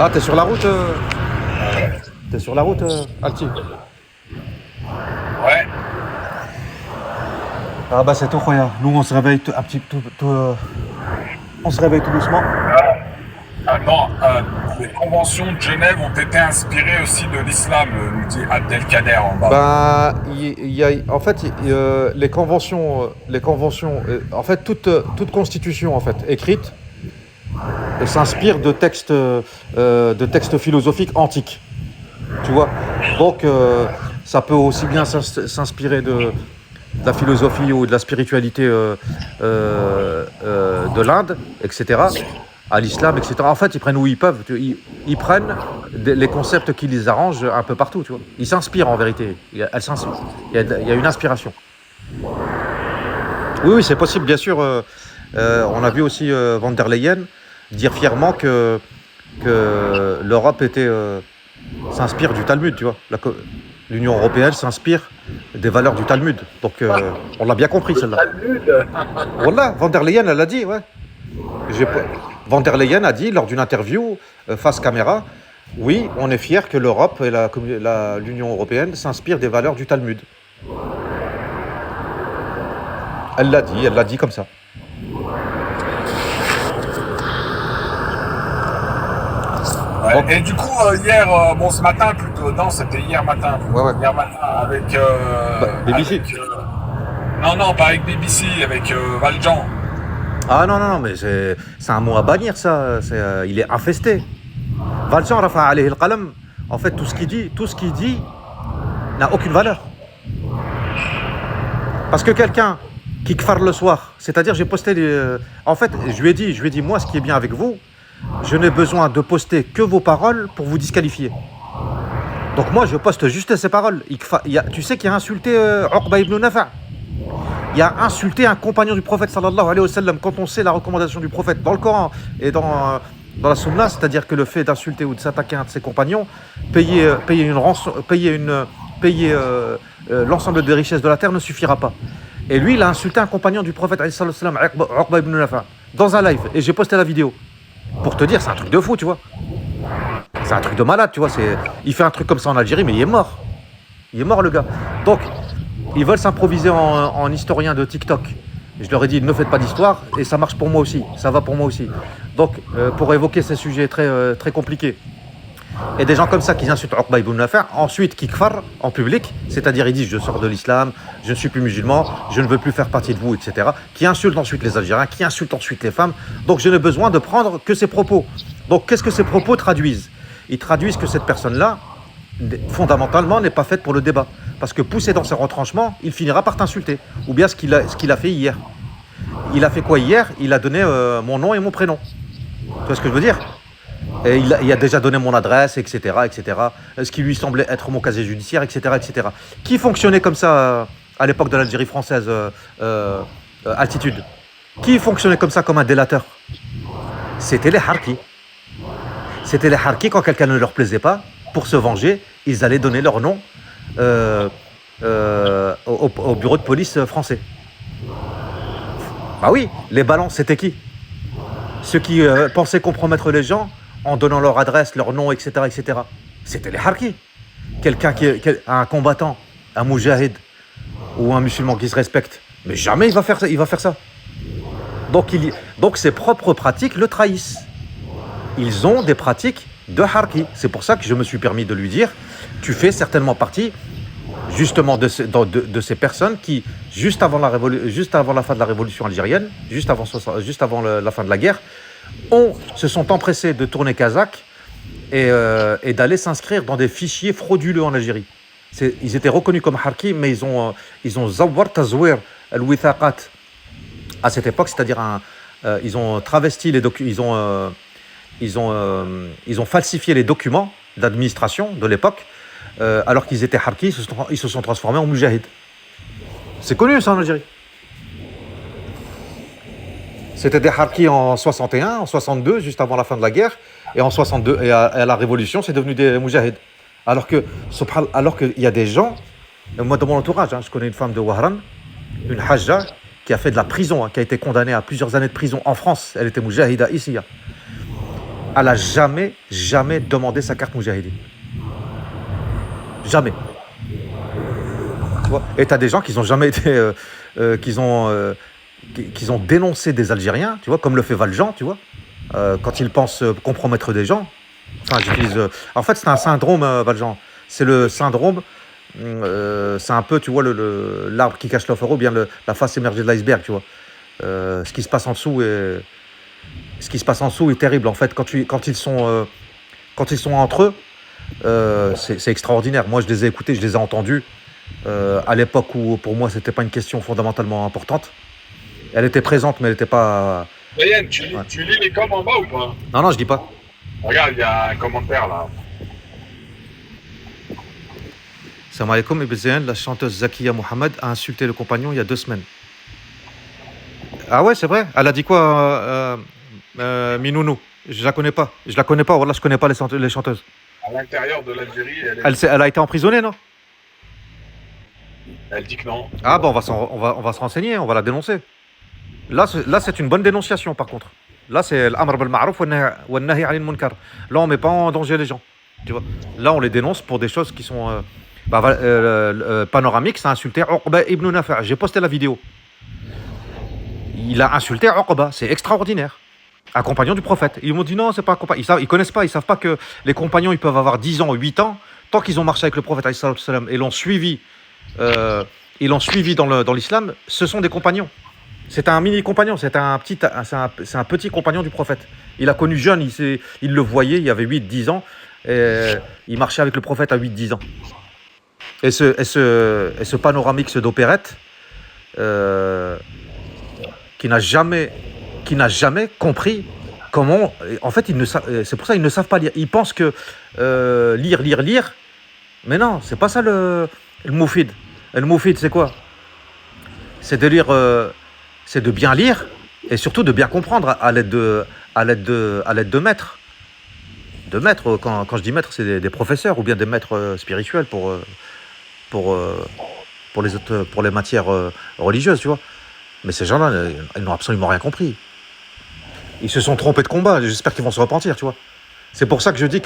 Ah, t'es sur la route T'es sur la route, Alti? Ouais. Ah bah c'est tout, Khoya. Nous, on se réveille un petit on se réveille tout doucement. Attends, les conventions de Genève ont été inspirées aussi de l'islam, nous dit Abdelkader en bas. Ben, en fait, les conventions, en fait, toute constitution en fait écrite s'inspire de textes philosophiques antiques. Tu vois. Donc, ça peut aussi bien s'inspirer de la philosophie ou de la spiritualité de l'Inde, etc., à l'islam, etc. En fait, ils prennent où ils peuvent. Ils prennent les concepts qui les arrangent un peu partout, tu vois. Ils s'inspirent en vérité. Il y a une inspiration. Oui, oui, c'est possible, bien sûr. On a vu aussi Van der Leyen dire fièrement que l'Europe s'inspire du Talmud, tu vois. L'Union européenne s'inspire des valeurs du Talmud. Donc, on l'a bien compris, celle-là. Voilà, Van der Leyen, elle a dit, ouais. Van der Leyen a dit lors d'une interview face caméra, oui, on est fier que l'Europe et l'Union européenne s'inspirent des valeurs du Talmud. Elle l'a dit comme ça. Ouais. Bon. Et du coup, hier, bon, ce matin plutôt, non, c'était hier matin. Ouais. Hier matin, avec. BBC. Non, pas avec BBC, avec Valjean. Ah non, mais c'est un mot à bannir, ça. Il est infesté. Valjean rafa alayhi al-qalam. En fait, tout ce qu'il dit n'a aucune valeur. Parce que quelqu'un qui kfar le soir, c'est-à-dire j'ai posté en fait, je lui ai dit, moi, ce qui est bien avec vous, je n'ai besoin de poster que vos paroles pour vous disqualifier. Donc moi, je poste juste ces paroles. Tu sais qu'il a insulté Uqba ibn Nafa'. Il a insulté un compagnon du prophète sallallahu alayhi wa sallam. Quand on sait la recommandation du prophète dans le Coran et dans la Sunna, c'est-à-dire que le fait d'insulter ou de s'attaquer à un de ses compagnons, payer une rançon, payer l'ensemble des richesses de la terre ne suffira pas. Et lui, il a insulté un compagnon du prophète sallallahu alayhi wa sallam, Uqba ibn Nafa', dans un live. Et j'ai posté la vidéo. Pour te dire, c'est un truc de fou, tu vois. C'est un truc de malade, tu vois. Il fait un truc comme ça en Algérie, mais il est mort. Il est mort, le gars. Donc, ils veulent s'improviser en historien de TikTok. Je leur ai dit, ne faites pas d'histoire, et ça marche pour moi aussi. Ça va pour moi aussi. Donc, pour évoquer ces sujets très, très compliqués, et des gens comme ça qui insultent Uqba ibn Nafa', ensuite qui kfar en public, c'est-à-dire ils disent je sors de l'islam, je ne suis plus musulman, je ne veux plus faire partie de vous, etc. Qui insultent ensuite les Algériens, qui insultent ensuite les femmes. Donc je n'ai besoin de prendre que ces propos. Donc qu'est-ce que ces propos traduisent? Ils traduisent que cette personne-là, fondamentalement, n'est pas faite pour le débat. Parce que poussé dans ses retranchements, il finira par t'insulter. Ou bien ce qu'il a fait hier. Il a fait quoi hier? Il a donné mon nom et mon prénom. Tu vois ce que je veux dire? Et il a déjà donné mon adresse, etc., etc. Ce qui lui semblait être mon casier judiciaire, etc., etc. Qui fonctionnait comme ça à l'époque de l'Algérie française, Altitude? Qui fonctionnait comme ça, comme un délateur? C'était les Harkis. C'était les Harkis, quand quelqu'un ne leur plaisait pas, pour se venger, ils allaient donner leur nom au bureau de police français. Bah oui, les ballons, c'était qui? Ceux qui pensaient compromettre les gens en donnant leur adresse, leur nom, etc., etc. C'était les Harkis. Quelqu'un un combattant, un moujahid ou un musulman qui se respecte, mais jamais il va faire ça. Donc ses propres pratiques le trahissent. Ils ont des pratiques de Harkis. C'est pour ça que je me suis permis de lui dire, tu fais certainement partie justement de ces personnes qui, juste avant la fin de la révolution algérienne, juste avant la fin de la guerre, se sont empressés de tourner kazakh et d'aller s'inscrire dans des fichiers frauduleux en Algérie. Ils étaient reconnus comme Harkis, mais ils ont zawar tazwir al-withaqat à cette époque, c'est-à-dire ils ont travesti les documents, ils ont falsifié les documents d'administration de l'époque, alors qu'ils étaient Harkis, ils se sont transformés en mujahid. C'est connu ça en Algérie. C'était des Harkis en 61, en 62, juste avant la fin de la guerre, et en 62 et à la Révolution, c'est devenu des mujahid. Alors qu'il y a des gens, moi dans mon entourage, je connais une femme de Wahran, une hajja, qui a fait de la prison, qui a été condamnée à plusieurs années de prison en France. Elle était mujahida ici. elle a jamais demandé sa carte Moujahidine. Jamais. Tu vois. Et t'as des gens qui n'ont jamais été, qui ont dénoncé des Algériens, tu vois, comme le fait Valjean, tu vois, quand ils pensent compromettre des gens. Enfin, j'utilise. En fait, c'est un syndrome, Valjean. C'est le syndrome. C'est un peu, tu vois, l'arbre qui cache la forêt, ou bien la face émergée de l'iceberg, tu vois. Ce qui se passe en dessous est terrible, en fait. Quand ils sont entre eux, c'est extraordinaire. Moi, je les ai écoutés, je les ai entendus. À l'époque où, pour moi, c'était pas une question fondamentalement importante. Elle était présente, mais elle n'était pas. Ryan, Ouais. tu lis les coms en bas ou pas? Non, je dis pas. Regarde, il y a un commentaire là. Salam alaikum, Ibn Zayn, la chanteuse Zakiya Mohamed a insulté le compagnon il y a 2 semaines. Ah ouais, c'est vrai. Elle a dit quoi, Minounou? Je la connais pas. Voilà, je connais pas les chanteuses. À l'intérieur de l'Algérie, Elle a été emprisonnée, non? elle dit que non. Ah bon, on va se renseigner, on va la dénoncer. Là, c'est une bonne dénonciation, par contre. Là, c'est l'amr bil ma'rouf wa nahi 'anil munkar. Là, on met pas en danger les gens. Tu vois. Là, on les dénonce pour des choses qui sont. Panoramique, ça a insulté Uqba ibn Nafi'. J'ai posté la vidéo. Il a insulté Uqba, c'est extraordinaire. Un compagnon du prophète. Ils m'ont dit non, c'est pas un compagnon. Ils connaissent pas, ils savent pas que les compagnons, ils peuvent avoir 10 ans, 8 ans, tant qu'ils ont marché avec le prophète et l'ont suivi, dans l'islam, ce sont des compagnons. C'est un mini compagnon, c'est un petit compagnon du prophète. Il a connu jeune, il le voyait, il y avait 8-10 ans, et il marchait avec le prophète à 8-10 ans. Et ce panoramique d'opérette, qui n'a jamais compris comment. En fait, c'est pour ça qu'ils ne savent pas lire. Ils pensent que lire. Mais non, c'est pas ça le moufid. Le moufid, c'est quoi? C'est de lire, c'est de bien lire et surtout de bien comprendre à l'aide de maîtres. De maîtres, quand je dis maîtres, c'est des professeurs ou bien des maîtres spirituels pour les matières religieuses, tu vois. Mais ces gens-là, ils n'ont absolument rien compris. Ils se sont trompés de combat. J'espère qu'ils vont se repentir, tu vois. C'est pour ça que je dis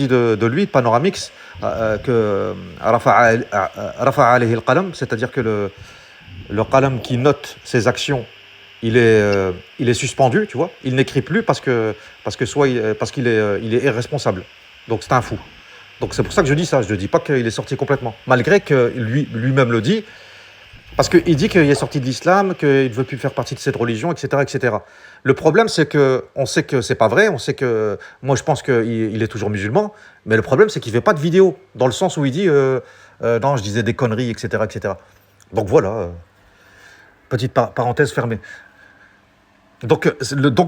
de lui, Panoramix, que Rafa alayhi al-qalam, c'est-à-dire que le qalam qui note ses actions, il est suspendu, tu vois. Il n'écrit plus parce qu'il est irresponsable. Donc c'est un fou. Donc c'est pour ça que je dis ça. Je ne dis pas qu'il est sorti complètement, malgré que lui-même le dit. Parce qu'il dit qu'il est sorti de l'islam, qu'il ne veut plus faire partie de cette religion, etc., etc. Le problème, c'est qu'on sait que c'est pas vrai. On sait que, moi, je pense qu'il est toujours musulman. Mais le problème, c'est qu'il ne fait pas de vidéo, dans le sens où il dit non, je disais des conneries, etc., etc. Donc voilà, petite parenthèse fermée. Donc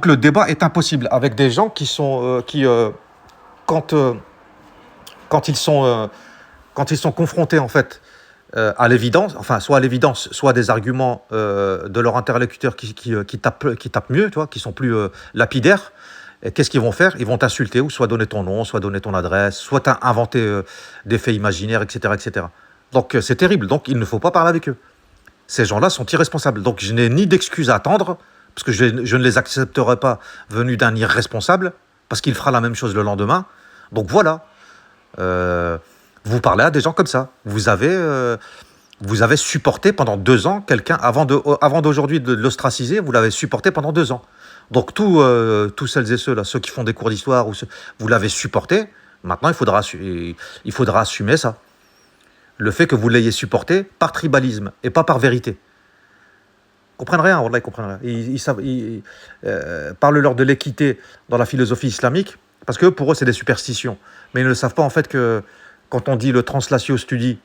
le débat est impossible avec des gens qui sont quand ils sont confrontés en fait à l'évidence, enfin soit à l'évidence, soit à des arguments de leur interlocuteur qui tapent mieux, tu vois, qui sont plus lapidaires. Et qu'est-ce qu'ils vont faire? Ils vont t'insulter, ou soit donner ton nom, soit donner ton adresse, soit inventer des faits imaginaires, etc., etc. Donc c'est terrible. Donc il ne faut pas parler avec eux. Ces gens-là sont irresponsables. Donc je n'ai ni d'excuses à attendre, parce que je ne les accepterai pas venus d'un irresponsable, parce qu'il fera la même chose le lendemain. Donc voilà. Vous parlez à des gens comme ça. Vous avez supporté pendant 2 ans quelqu'un, avant d'aujourd'hui de l'ostraciser, vous l'avez supporté pendant 2 ans. Donc tous celles et ceux là, ceux qui font des cours d'histoire, vous l'avez supporté. Maintenant, il faudra assumer ça. Le fait que vous l'ayez supporté par tribalisme et pas par vérité. Ils comprennent rien, Wallah, ils comprennent rien. Parle-leur de l'équité dans la philosophie islamique, parce que pour eux, c'est des superstitions. Mais ils ne savent pas en fait que quand on dit le translatio studi,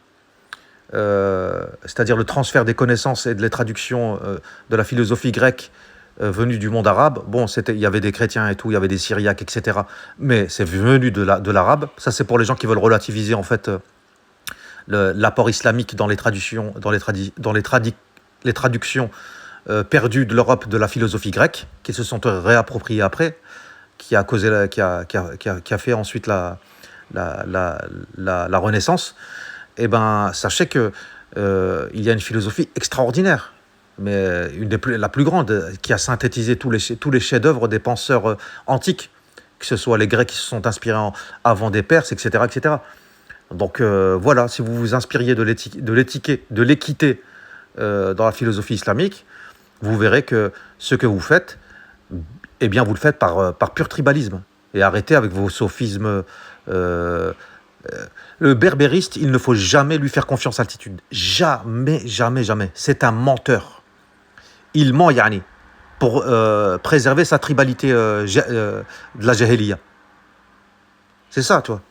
c'est-à-dire le transfert des connaissances et de les traductions de la philosophie grecque venue du monde arabe, bon, il y avait des chrétiens et tout, il y avait des syriaques, etc. Mais c'est venu de l'arabe. Ça, c'est pour les gens qui veulent relativiser en fait l'apport islamique dans les traductions, les traductions perdues de l'Europe de la philosophie grecque, qui se sont réappropriées après, qui a fait ensuite la Renaissance. Eh ben, sachez que il y a une philosophie extraordinaire mais la plus grande, qui a synthétisé tous les chefs-d'œuvre des penseurs antiques, que ce soit les Grecs qui se sont inspirés avant des Perses, etc., etc. Donc voilà, si vous vous inspiriez de l'équité dans la philosophie islamique, vous verrez que ce que vous faites, eh bien, vous le faites par pur tribalisme. Et arrêtez avec vos sophismes. Le berbériste, il ne faut jamais lui faire confiance à altitude. Jamais, jamais, jamais. C'est un menteur. Il ment, yani, pour préserver sa tribalité de la jahiliya. C'est ça, tu vois.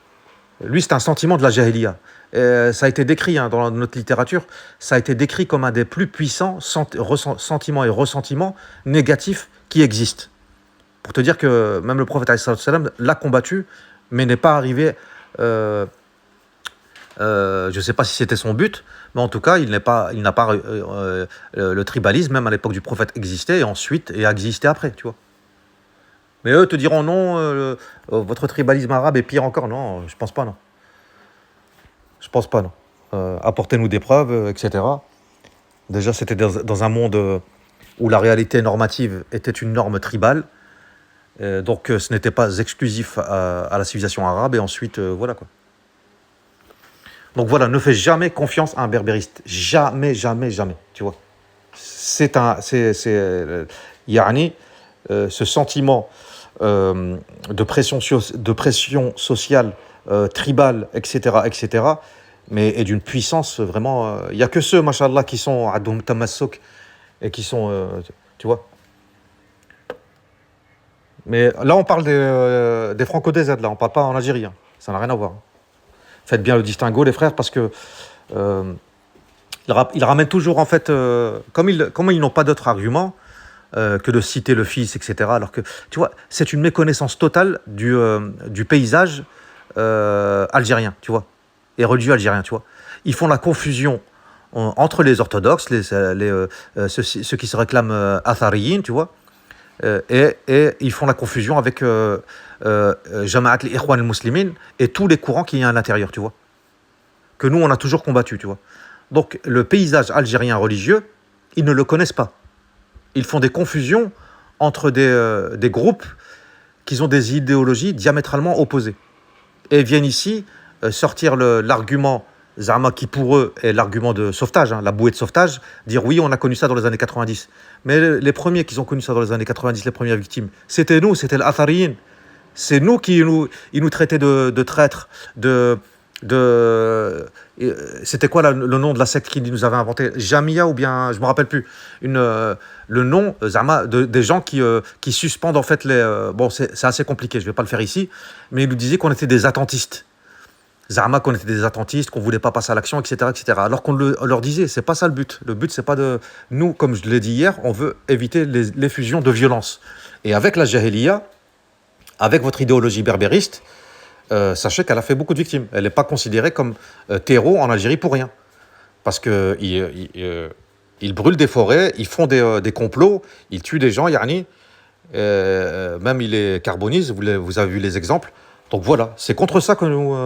Lui, c'est un sentiment de la jahiliya. Ça a été décrit dans notre littérature, ça a été décrit comme un des plus puissants sentiments et ressentiments négatifs qui existent. Pour te dire que même le prophète alayhi salam l'a combattu, mais n'est pas arrivé. Je ne sais pas si c'était son but, mais en tout cas, il n'a pas le tribalisme, même à l'époque du prophète, existait et ensuite et a existé après, tu vois. Mais eux te diront non, votre tribalisme arabe est pire encore. Non, je pense pas, non. Je pense pas, non. Apportez-nous des preuves, etc. Déjà, c'était dans un monde où la réalité normative était une norme tribale. Donc, ce n'était pas exclusif à la civilisation arabe. Et ensuite, voilà, quoi. Donc, voilà, ne fais jamais confiance à un berbériste. Jamais, jamais, jamais, tu vois. Yani, ce sentiment de pression sociale, tribale, etc., etc., mais est d'une puissance vraiment... Il n'y a que ceux, machallah, qui sont adoum tamassouk et qui sont... tu vois. Mais là, on parle des franco-DZ, là, on ne parle pas en Algérie. Hein. Ça n'a rien à voir. Faites bien le distinguo, les frères, parce que... ils ramènent toujours, en fait... comme ils n'ont pas d'autres arguments que de citer le fils, etc. Alors que, tu vois, c'est une méconnaissance totale du paysage algérien, tu vois, et religieux algérien, tu vois. Ils font la confusion entre les orthodoxes, ceux qui se réclament athariyin, tu vois, et ils font la confusion avec Jama'at al-Ikhwan al-Muslimin et tous les courants qu'il y a à l'intérieur, tu vois, que nous, on a toujours combattu, tu vois. Donc, le paysage algérien religieux, ils ne le connaissent pas. Ils font des confusions entre des groupes qui ont des idéologies diamétralement opposées. Et viennent ici sortir l'argument Zama qui pour eux est l'argument de sauvetage, la bouée de sauvetage, dire oui, on a connu ça dans les années 90. Mais les premiers qui ont connu ça dans les années 90, les premières victimes, c'était nous, c'était l'Athariyin. C'est nous ils nous traitaient de traîtres, c'était quoi le nom de la secte qui nous avait inventé, Jamia ou bien je me rappelle plus, le nom Zama des gens qui suspendent en fait bon c'est assez compliqué, je vais pas le faire ici, mais ils nous disaient qu'on était des attentistes. Zama, qu'on était des attentistes, qu'on voulait pas passer à l'action, etc., etc. Alors qu'on leur disait, c'est pas ça le but. Le but, c'est pas de... Nous, comme je l'ai dit hier, on veut éviter les fusions de violence. Et avec la jahiliya, avec votre idéologie berbériste, sachez qu'elle a fait beaucoup de victimes. Elle n'est pas considérée comme terreau en Algérie pour rien. Parce qu'ils brûlent des forêts, ils font des complots, ils tuent des gens, yani. Même ils les carbonisent, vous avez vu les exemples. Donc voilà, c'est contre ça que nous...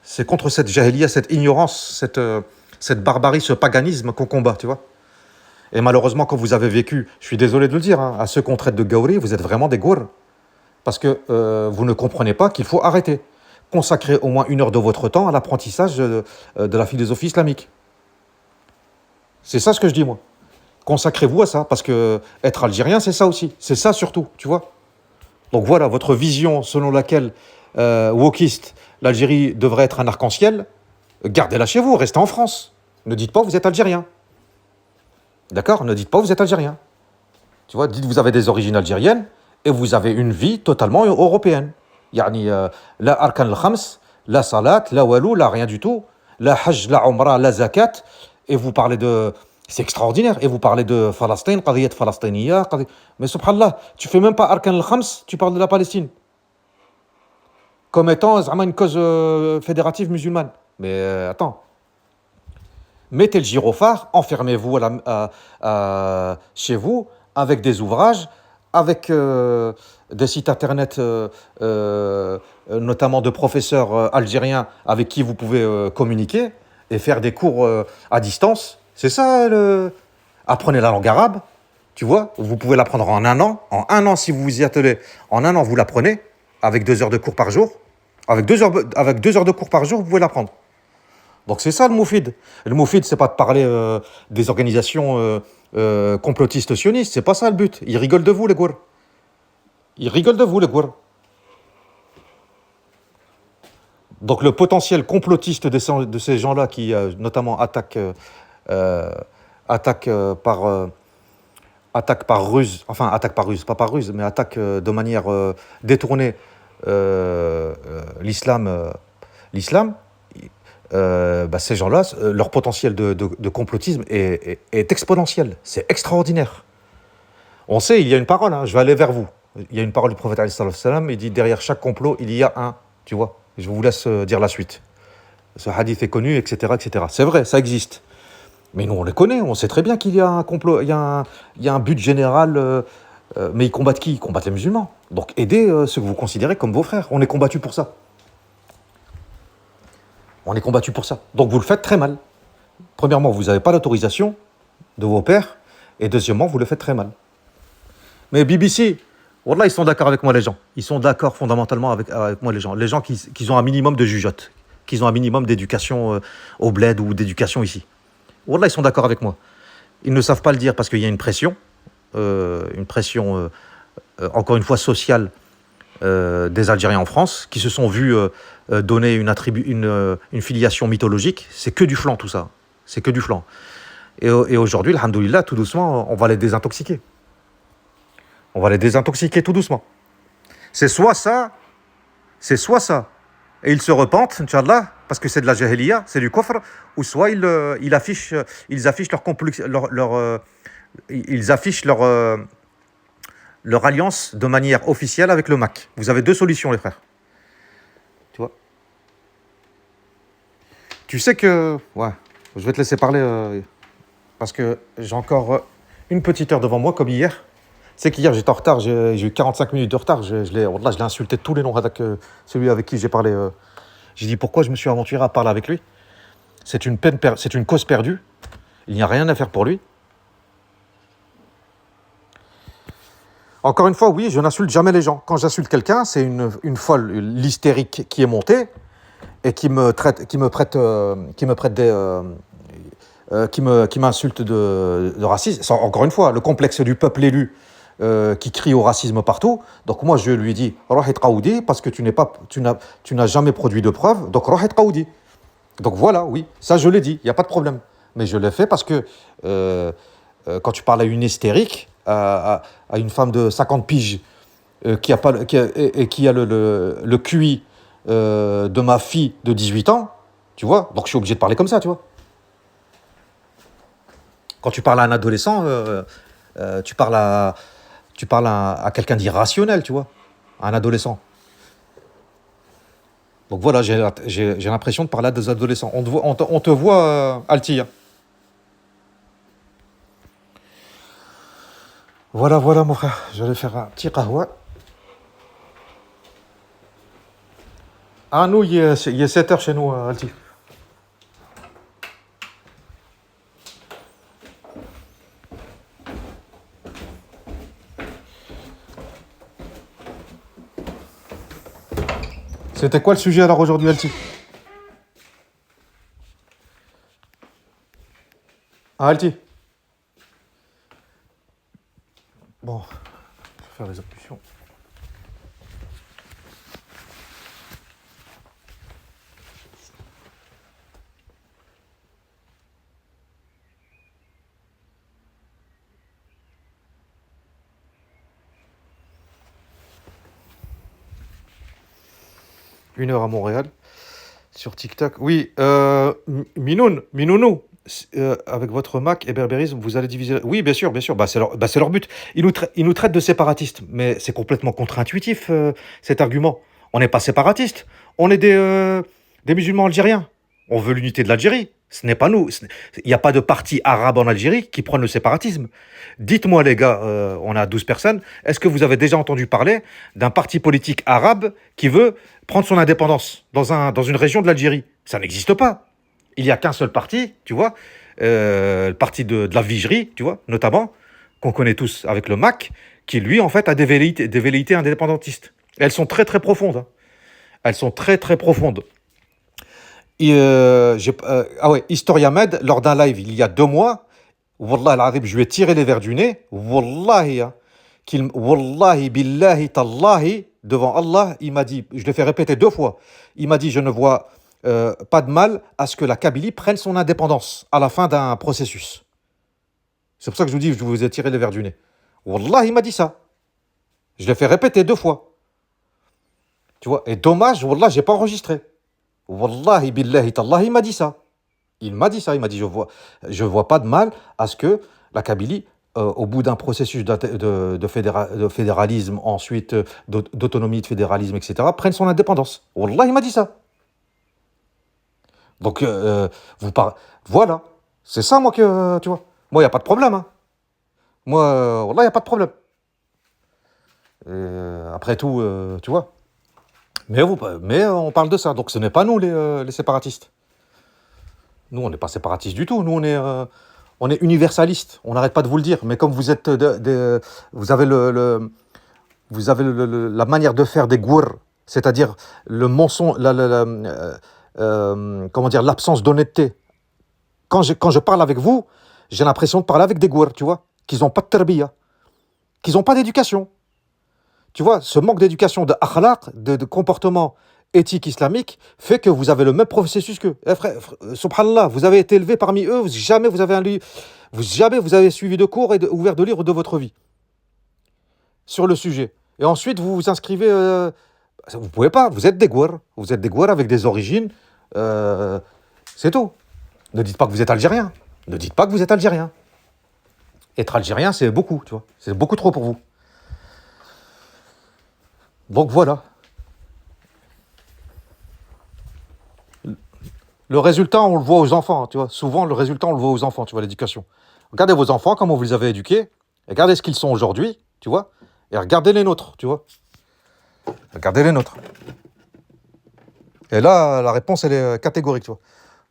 c'est contre cette jahiliya, cette ignorance, cette barbarie, ce paganisme qu'on combat, tu vois. Et malheureusement, quand vous avez vécu, je suis désolé de le dire, à ceux qu'on traite de gaouri, vous êtes vraiment des gourds. Parce que vous ne comprenez pas qu'il faut arrêter. Consacrez au moins 1 heure de votre temps à l'apprentissage de la philosophie islamique. C'est ça ce que je dis, moi. Consacrez-vous à ça, parce que être algérien, c'est ça aussi. C'est ça surtout, tu vois. Donc voilà, votre vision selon laquelle, wokiste, l'Algérie devrait être un arc-en-ciel, gardez-la chez vous, restez en France. Ne dites pas que vous êtes algérien. D'accord ? Ne dites pas que vous êtes algérien. Tu vois, dites que vous avez des origines algériennes et vous avez une vie totalement européenne. Yani, la arkan al-khams, la salat, la walou, la rien du tout, la hajj, la umrah, la zakat, et vous parlez de... C'est extraordinaire. Et vous parlez de Palestine, qadiyat falastiniya, mais subhanallah, tu fais même pas arkan al-khams, tu parles de la Palestine. Comme étant une cause fédérative musulmane. Mais attends. Mettez le gyrophare, enfermez-vous chez vous, avec des ouvrages, avec des sites internet, notamment de professeurs algériens avec qui vous pouvez communiquer et faire des cours à distance. C'est ça Apprenez la langue arabe, tu vois, vous pouvez l'apprendre en un an. En un an, si vous vous y attelez, en un an, vous l'apprenez, avec 2 heures de cours par jour. Avec 2 heures de cours par jour, vous pouvez l'apprendre. Donc c'est ça le Moufid. Le Moufid, c'est pas de parler des organisations complotistes sionistes, c'est pas ça le but. Ils rigolent de vous, les gourds. Ils rigolent de vous, les gourds. Donc le potentiel complotiste de ces gens-là qui notamment attaquent par ruse, enfin attaque par ruse, pas par ruse, mais attaque de manière détournée l'islam, ces gens-là, leur potentiel de complotisme est exponentiel, c'est extraordinaire. On sait, il y a une parole, hein, je vais aller vers vous. Il y a une parole du prophète alayhi salam, il dit derrière chaque complot, il y a un, tu vois. Je vous laisse dire la suite. Ce hadith est connu, etc., etc. C'est vrai, ça existe. Mais nous, on les connaît, on sait très bien qu'il y a un complot, il y a un but général, mais ils combattent qui? Ils combattent les musulmans. Donc aidez ceux que vous considérez comme vos frères. On est combattus pour ça. On est combattus pour ça. Donc vous le faites très mal. Premièrement, vous n'avez pas l'autorisation de vos pères. Et deuxièmement, vous le faites très mal. Mais BBC, wallah, ils sont d'accord avec moi, les gens. Ils sont d'accord fondamentalement avec moi, les gens. Les gens qui ont un minimum de jugeote, qui ont un minimum d'éducation au bled ou d'éducation ici. Wallah, ils sont d'accord avec moi. Ils ne savent pas le dire parce qu'il y a une pression encore une fois sociale des Algériens en France, qui se sont vus donner une filiation mythologique. C'est que du flan, tout ça. C'est que du flan. Et aujourd'hui, alhamdoulilah, tout doucement, on va les désintoxiquer. On va les désintoxiquer tout doucement. C'est soit ça, et ils se repentent, Inch'Allah, parce que c'est de la jahiliya, c'est du kofr, ou soit ils affichent leur alliance de manière officielle avec le MAC. Vous avez 2 solutions, les frères. Tu vois? Tu sais que... Ouais, je vais te laisser parler, parce que j'ai encore une petite heure devant moi, comme hier. C'est qu'hier, j'étais en retard, j'ai eu 45 minutes de retard. Je l'ai insulté de tous les noms, celui avec qui j'ai parlé. J'ai dit pourquoi je me suis aventuré à parler avec lui. C'est une cause perdue. Il n'y a rien à faire pour lui. Encore une fois, oui, je n'insulte jamais les gens. Quand j'insulte quelqu'un, c'est une folle, l'hystérique qui est montée et qui m'insulte de racisme. Encore une fois, le complexe du peuple élu qui crie au racisme partout. Donc moi, je lui dis, Rahit Qaoudi, parce que tu n'as jamais produit de preuves, donc Rahit Qaoudi. Donc voilà, oui, ça je l'ai dit, il n'y a pas de problème. Mais je l'ai fait parce que quand tu parles à une hystérique, à une femme de 50 piges qui a le QI de ma fille de 18 ans, tu vois, donc je suis obligé de parler comme ça, tu vois. Quand tu parles à un adolescent, tu parles à quelqu'un d'irrationnel, tu vois, à un adolescent. Donc voilà, j'ai l'impression de parler à des adolescents. On te voit, Alti. Hein. Voilà, mon frère. J'allais faire un petit qahwa. Ah, nous, il est 7 heures chez nous, Alti. C'était quoi le sujet alors aujourd'hui, Alti? Ah, Alti. Bon, je vais faire les options. Une heure à Montréal, sur TikTok. Oui, Minounou, avec votre Mac et berbérisme, vous allez diviser... Oui, bien sûr, c'est leur but. Ils nous traitent de séparatistes, mais c'est complètement contre-intuitif, cet argument. On n'est pas séparatistes, on est des musulmans algériens. On veut l'unité de l'Algérie. Ce n'est pas nous. Il n'y a pas de parti arabe en Algérie qui prône le séparatisme. Dites-moi, les gars, on a 12 personnes, est-ce que vous avez déjà entendu parler d'un parti politique arabe qui veut prendre son indépendance dans une région de l'Algérie? Ça n'existe pas. Il n'y a qu'un seul parti, tu vois, le parti de la Vigerie, tu vois, notamment, qu'on connaît tous avec le MAC, qui lui, en fait, a des velléités indépendantistes. Et elles sont très, très profondes. Hein. Elles sont très, très profondes. Et, ah ouais, Historia Med, lors d'un live il y a 2 mois, Wallah al-Azim, je lui ai tiré les verres du nez. Wallahi, hein, Wallahi, billahi, tallahi, devant Allah, il m'a dit, je l'ai fait répéter 2 fois, il m'a dit, je ne vois pas de mal à ce que la Kabylie prenne son indépendance à la fin d'un processus. C'est pour ça que je vous dis, je vous ai tiré les verres du nez. Wallah, il m'a dit ça. Je l'ai fait répéter 2 fois. Tu vois, et dommage, Wallah, j'ai pas enregistré. Wallahi, billahi, tallahi, il m'a dit ça. Il m'a dit ça, il m'a dit, je vois pas de mal à ce que la Kabylie, au bout d'un processus de fédéralisme, ensuite d'autonomie, de fédéralisme, etc., prenne son indépendance. Wallah, il m'a dit ça. Donc, voilà. C'est ça, moi, que, tu vois. Moi, il n'y a pas de problème. Hein. Moi, wallah, il n'y a pas de problème. Après tout, tu vois. Mais on parle de ça. Donc, ce n'est pas nous, les séparatistes. Nous, on n'est pas séparatistes du tout. Nous, on est universaliste. On n'arrête pas de vous le dire. Mais comme vous êtes, vous avez la manière de faire des gourrs, c'est-à-dire le mensonge, comment dire, l'absence d'honnêteté. Quand je parle avec vous, j'ai l'impression de parler avec des gourrs, tu vois, qu'ils n'ont pas de tarbiya, qu'ils n'ont pas d'éducation. Tu vois, ce manque d'éducation, de akhlaq, de comportement éthique islamique, fait que vous avez le même processus qu'eux. Frère, subhanallah, vous avez été élevé parmi eux, jamais vous avez suivi de cours et ouvert de livres de votre vie sur le sujet. Et ensuite, vous vous inscrivez... vous pouvez pas, vous êtes des gourrs. Vous êtes des gourrs avec des origines. C'est tout. Ne dites pas que vous êtes algérien. Ne dites pas que vous êtes algérien. Être algérien, c'est beaucoup, tu vois. C'est beaucoup trop pour vous. Donc voilà. Le résultat, on le voit aux enfants, tu vois. Souvent, le résultat, on le voit aux enfants, tu vois, l'éducation. Regardez vos enfants, comment vous les avez éduqués. Regardez ce qu'ils sont aujourd'hui, tu vois. Et regardez les nôtres, tu vois. Regardez les nôtres. Et là, la réponse, elle est catégorique, tu vois.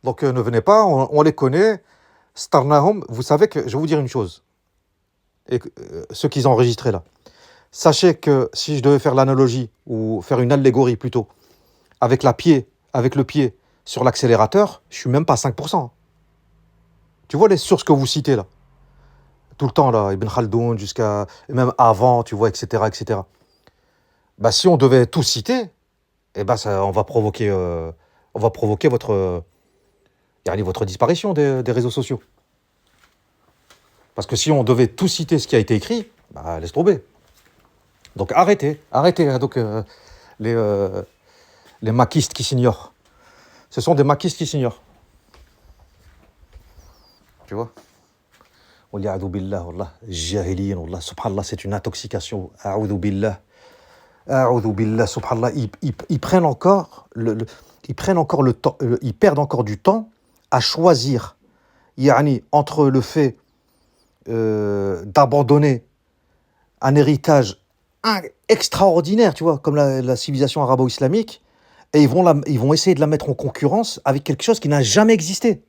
Donc, ne venez pas, on les connaît. Starnahum, vous savez que, je vais vous dire une chose. Et ce qu'ils ont enregistré là. Sachez que si je devais faire l'analogie, ou faire une allégorie plutôt, avec le pied sur l'accélérateur, je suis même pas à 5%. Tu vois les sources que vous citez là, tout le temps là, Ibn Khaldoun jusqu'à même avant, tu vois, etc., etc. Bah si on devait tout citer, eh ben ça, on va provoquer votre disparition des réseaux sociaux. Parce que si on devait tout citer ce qui a été écrit, bah laisse tomber. Donc arrêtez, donc les maquistes qui s'ignorent. Ce sont des maquistes qui s'ignorent. Tu vois? A'udhu billah, wallah, jahiliyin, wallah, subhanallah, c'est une intoxication. A'udhu billah, subhanallah, ils prennent encore le temps, ils perdent encore du temps à choisir, entre le fait d'abandonner un héritage extraordinaire, tu vois, comme la civilisation arabo-islamique, et ils vont essayer de la mettre en concurrence avec quelque chose qui n'a jamais existé.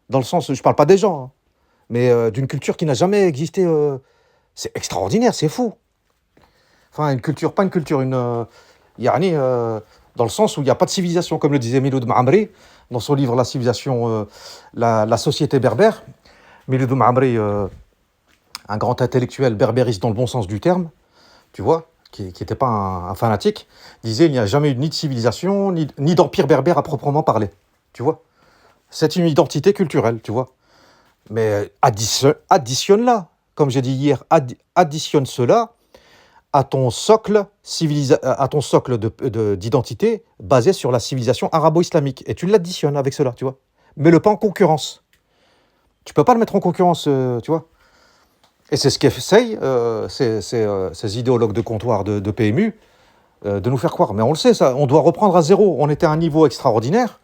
Dans le sens, je ne parle pas des gens, hein, mais d'une culture qui n'a jamais existé. C'est extraordinaire, c'est fou. Enfin, pas une culture, dans le sens où il n'y a pas de civilisation, comme le disait Miloud Ma'amri, dans son livre La civilisation, la société berbère. Miloud Ma'amri, un grand intellectuel berbériste dans le bon sens du terme, tu vois, qui n'était pas un fanatique, disait il n'y a jamais eu ni de civilisation, ni d'empire berbère à proprement parler, tu vois. C'est une identité culturelle, tu vois. Mais additionne-la, comme j'ai dit hier, additionne cela à ton socle, d'identité basé sur la civilisation arabo-islamique. Et tu l'additionnes avec cela, tu vois. Mets-le pas en concurrence. Tu peux pas le mettre en concurrence, tu vois. Et c'est ce qu'essayent ces idéologues de comptoir de PMU de nous faire croire. Mais on le sait, ça, on doit reprendre à zéro. On était à un niveau extraordinaire.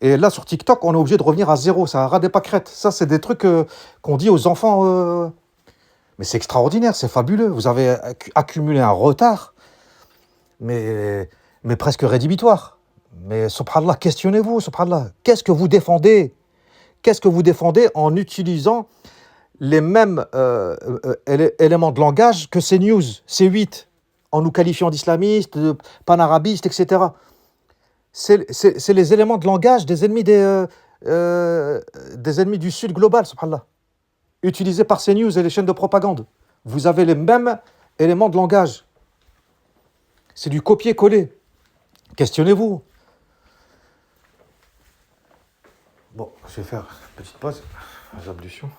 Et là, sur TikTok, on est obligé de revenir à zéro. Ça ras des pâquerettes. Ça, c'est des trucs qu'on dit aux enfants. Mais c'est extraordinaire, c'est fabuleux. Vous avez accumulé un retard, mais presque rédhibitoire. Mais subhanallah, questionnez-vous, subhanallah. Qu'est-ce que vous défendez? qu'est-ce que vous défendez en utilisant les mêmes éléments de langage que CNews, C8, en nous qualifiant d'islamistes, de panarabistes, etc. C'est les éléments de langage des ennemis des ennemis du Sud global, subhanallah, utilisés par CNews et les chaînes de propagande. Vous avez les mêmes éléments de langage. C'est du copier-coller. Questionnez-vous. Bon, je vais faire une petite pause. Les ablutions.